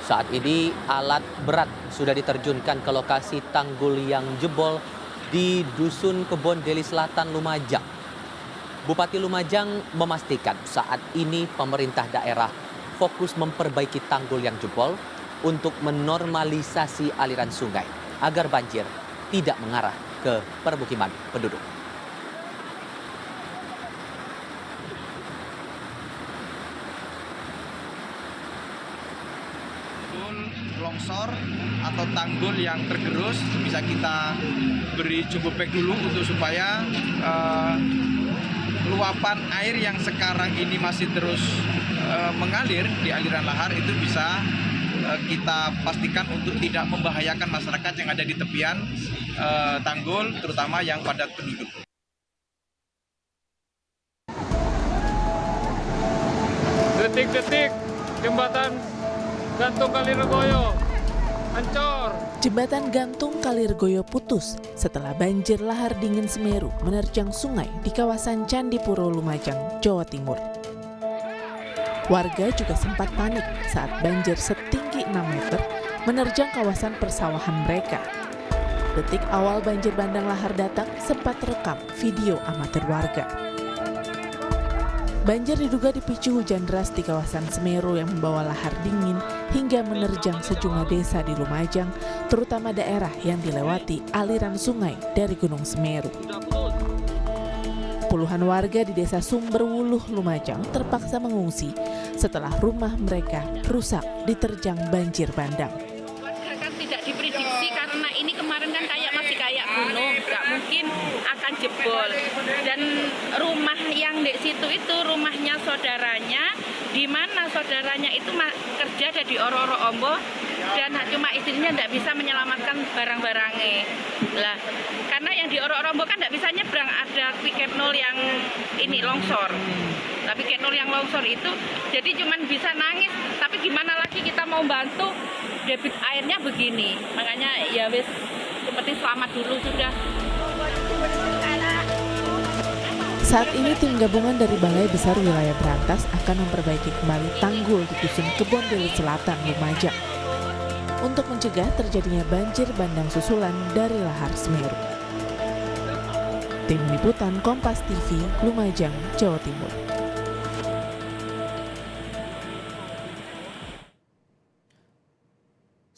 Saat ini alat berat sudah diterjunkan ke lokasi tanggul yang jebol di Dusun Kebon Deli Selatan, Lumajang. Bupati Lumajang memastikan saat ini pemerintah daerah fokus memperbaiki tanggul yang jebol untuk menormalisasi aliran sungai agar banjir tidak mengarah ke permukiman penduduk. Longsor atau tanggul yang tergerus bisa kita beri jumbo bag dulu untuk supaya luapan air yang sekarang ini masih terus mengalir di aliran lahar itu bisa kita pastikan untuk tidak membahayakan masyarakat yang ada di tepian tanggul, terutama yang padat penduduk. Detik-detik jembatan gantung Kalirgoyo hancur. Jembatan gantung Kalirgoyo putus setelah banjir lahar dingin Semeru menerjang sungai di kawasan Candipuro, Lumajang, Jawa Timur. Warga juga sempat panik saat banjir setinggi 6 meter menerjang kawasan persawahan mereka. Detik awal banjir bandang lahar datang sempat terekam video amatir warga. Banjir diduga dipicu hujan deras di kawasan Semeru yang membawa lahar dingin hingga menerjang sejumlah desa di Lumajang, terutama daerah yang dilewati aliran sungai dari Gunung Semeru. Puluhan warga di desa Sumberwuluh, Lumajang terpaksa mengungsi setelah rumah mereka rusak diterjang banjir bandang. Warga kan tidak diprediksi karena ini kemarin kan masih kayak gunung, nggak mungkin akan jebol. Dan rumah yang di situ itu rumahnya saudaranya, di mana saudaranya itu kerja ada di Ororo Ombo dan cuma istrinya tidak bisa menyelamatkan barang-barangnya. Lah, karena yang di Ororo Ombo kan tidak bisa nyebrang, ada piket nol yang ini longsor. Tapi piket nol yang longsor itu jadi cuma bisa nangis, tapi gimana lagi kita mau bantu debit airnya begini. Makanya ya wis seperti selamat dulu sudah. Saat ini tim gabungan dari Balai Besar Wilayah Berantas akan memperbaiki kembali tanggul di Dusun Kebon Deli Selatan, Lumajang, untuk mencegah terjadinya banjir bandang susulan dari lahar Semeru. Tim Liputan Kompas TV, Lumajang, Jawa Timur.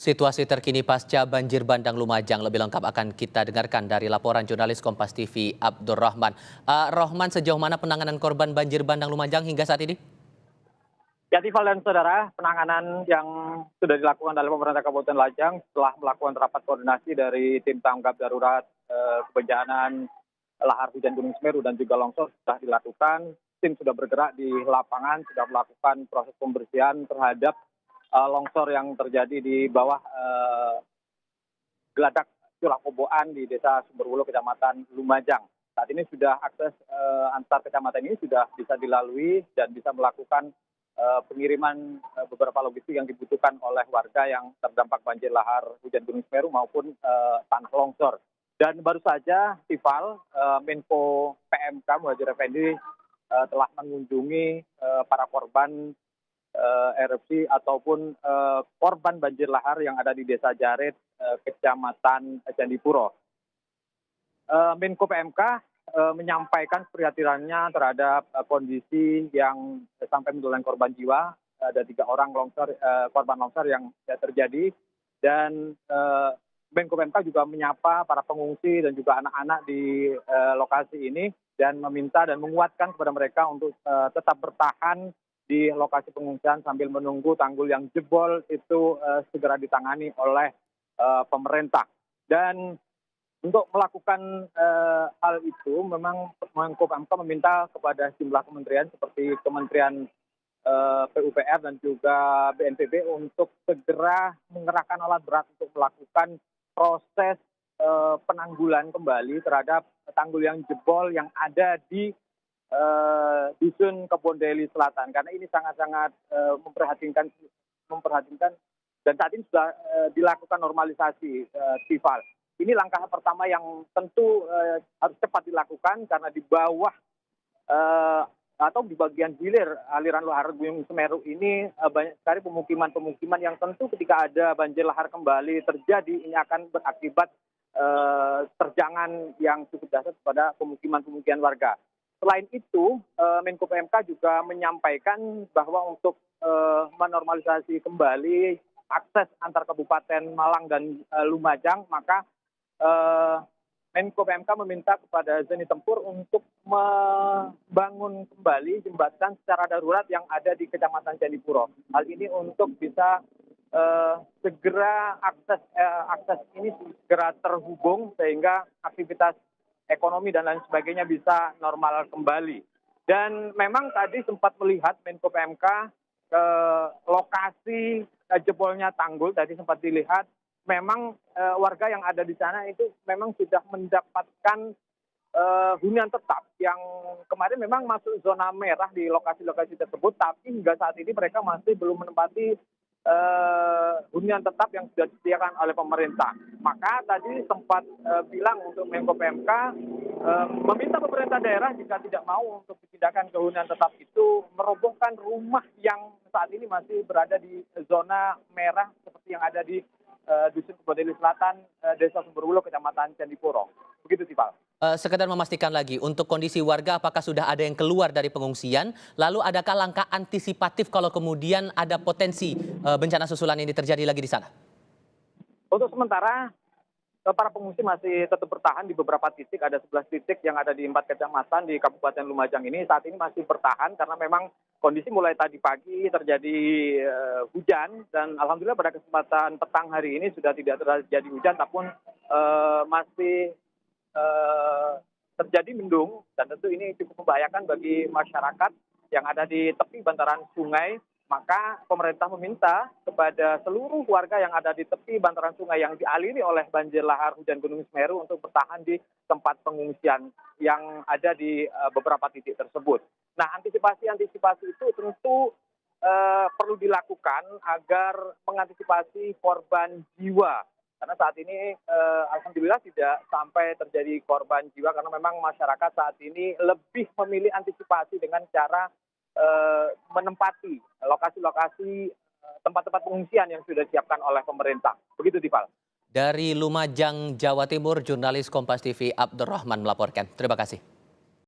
Situasi terkini pasca banjir bandang Lumajang lebih lengkap akan kita dengarkan dari laporan jurnalis Kompas TV Abdurrahman. Rohman, sejauh mana penanganan korban banjir bandang Lumajang hingga saat ini? Ya, Tifal dan saudara, penanganan yang sudah dilakukan oleh pemerintah Kabupaten Lajang setelah melakukan rapat koordinasi dari tim tanggap darurat kebencanaan lahar hujan Gunung Semeru dan juga longsor sudah dilakukan. Tim sudah bergerak di lapangan, sudah melakukan proses pembersihan terhadap longsor yang terjadi di bawah Geladak Curah Koboan di Desa Sumberwuluh, Kecamatan Lumajang. Saat ini sudah akses antar kecamatan ini sudah bisa dilalui dan bisa melakukan pengiriman beberapa logistik yang dibutuhkan oleh warga yang terdampak banjir lahar hujan Gunung Semeru maupun tanah longsor. Dan baru saja Tifal, Menko PMK Muhadjir Effendi telah mengunjungi para korban erupsi ataupun korban banjir lahar yang ada di Desa Jaret, Kecamatan Candipuro. Menko PMK menyampaikan keprihatinannya terhadap kondisi yang sampai menelan korban jiwa. Ada 3 orang korban longsor yang terjadi, dan Menko PMK juga menyapa para pengungsi dan juga anak-anak di lokasi ini dan meminta dan menguatkan kepada mereka untuk tetap bertahan di lokasi pengungsian sambil menunggu tanggul yang jebol itu segera ditangani oleh pemerintah. Dan untuk melakukan hal itu, memang Menko PMK meminta kepada sejumlah kementerian seperti Kementerian PUPR dan juga BNPB untuk segera mengerahkan alat berat untuk melakukan proses penanggulan kembali terhadap tanggul yang jebol yang ada di Dusun Kebon Deli Selatan, karena ini sangat-sangat memperhatinkan dan saat ini sudah dilakukan normalisasi. Tifal, ini langkah pertama yang tentu harus cepat dilakukan karena di bawah atau di bagian hilir aliran lahar Gunung Semeru ini banyak sekali pemukiman-pemukiman yang tentu ketika ada banjir lahar kembali terjadi ini akan berakibat terjangan yang cukup dahsyat pada pemukiman-pemukiman warga. Selain itu, Menko PMK juga menyampaikan bahwa untuk menormalisasi kembali akses antar Kabupaten Malang dan Lumajang, maka Menko PMK meminta kepada Zeni Tempur untuk membangun kembali jembatan secara darurat yang ada di Kecamatan Candipuro. Hal ini untuk bisa segera akses ini segera terhubung sehingga aktivitas ekonomi dan lain sebagainya bisa normal kembali. Dan memang tadi sempat melihat Menko PMK ke lokasi jebolnya tanggul, tadi sempat dilihat. Memang warga yang ada di sana itu memang sudah mendapatkan hunian tetap yang kemarin memang masuk zona merah di lokasi-lokasi tersebut, tapi hingga saat ini mereka masih belum menempati hunian tetap yang sudah disediakan oleh pemerintah. Maka tadi sempat bilang untuk Menko PMK meminta pemerintah daerah jika tidak mau untuk dipindahkan ke hunian tetap itu merobohkan rumah yang saat ini masih berada di zona merah seperti yang ada di Dusun Kebon Selatan, Desa Sumberwulu, Kecamatan Candipuro. Begitu sih, Pak. Sekedar memastikan lagi, untuk kondisi warga apakah sudah ada yang keluar dari pengungsian? Lalu adakah langkah antisipatif kalau kemudian ada potensi bencana susulan ini terjadi lagi di sana? Untuk sementara, para pengungsi masih tetap bertahan di beberapa titik. Ada 11 titik yang ada di 4 kecamatan di Kabupaten Lumajang ini. Saat ini masih bertahan karena memang kondisi mulai tadi pagi terjadi hujan. Dan alhamdulillah pada kesempatan petang hari ini sudah tidak terjadi hujan, tapi masih terjadi mendung. Dan tentu ini cukup membahayakan bagi masyarakat yang ada di tepi bantaran sungai. Maka pemerintah meminta kepada seluruh warga yang ada di tepi bantaran sungai yang dialiri oleh banjir lahar hujan Gunung Semeru untuk bertahan di tempat pengungsian yang ada di beberapa titik tersebut. Nah, antisipasi itu tentu perlu dilakukan agar mengantisipasi korban jiwa. Karena saat ini alhamdulillah tidak sampai terjadi korban jiwa karena memang masyarakat saat ini lebih memilih antisipasi dengan cara menempati lokasi-lokasi tempat-tempat pengungsian yang sudah disiapkan oleh pemerintah. Begitu, Dipal. Dari Lumajang, Jawa Timur, jurnalis Kompas TV Abdurrahman melaporkan. Terima kasih.